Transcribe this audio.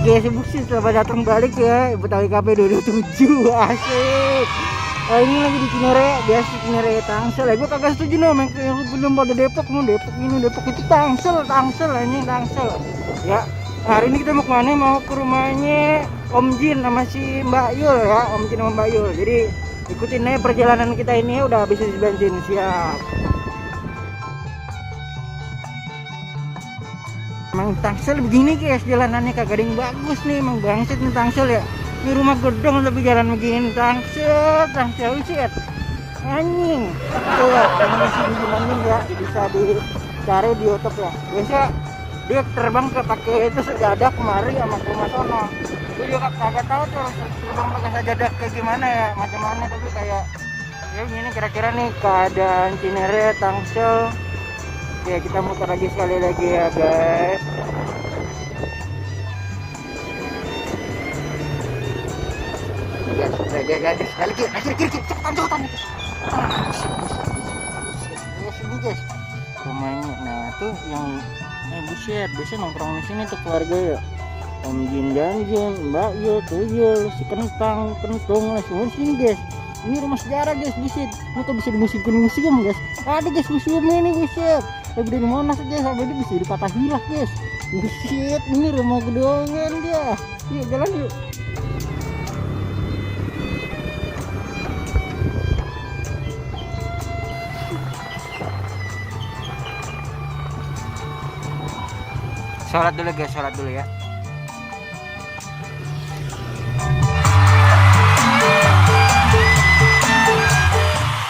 Oke, sibuk sih selamat datang balik ya Betawi KP 27. Asik. Ini lagi di Cinere, biasa di Cinere Tangsel. Gue kagak setuju no, yang belum pada Depok, mau Depok ini Depok itu Tangsel anjing Tangsel. Ya, hari ini kita mau kemana? Mau ke rumahnya Om Jin sama si Mbak Yul ya, Om Jin sama Mbak Yul. Jadi ikutin aja perjalanan kita ini, udah habis isi bensin, siap. Emang Tangsel begini guys, jalanannya kagak ada yang bagus nih, emang bangsit nih Tangsel ya. Ini rumah gedung tapi jalan begini, Tangsel sih anjing. Tuh ya, yang masih anjing ya, bisa dicari di YouTube ya. Biasa dia terbang ke pakai itu sejadah kemari sama ke rumah sono. Gue juga kagak tahu tuh terbang pakai sejadah kayak gimana ya, macam-mana, tapi kayak ya ini kira-kira nih keadaan Cinere Tangsel. Ya kita muter lagi sekali lagi ya guys. Guys, sekali lagi, cepetan. Sini guys, rumahnya. Nah tuh yang buset, biasanya nongkrong di sini tuh keluarga ya. Om Jin Janjin, Mbak Yul, Tuyul, si Kentang, Kentung, semua di sini guys. Ini rumah sejarah guys, buset. Ini tuh bisa dimusikin museum guys. Ada guys museumnya ini buset. Tapi dari Monas guys, sampai dia bisa dipatah hilah guys. Buset, ini rumah gedongan dia. Yuk jalan yuk. Sholat dulu guys, sholat dulu ya.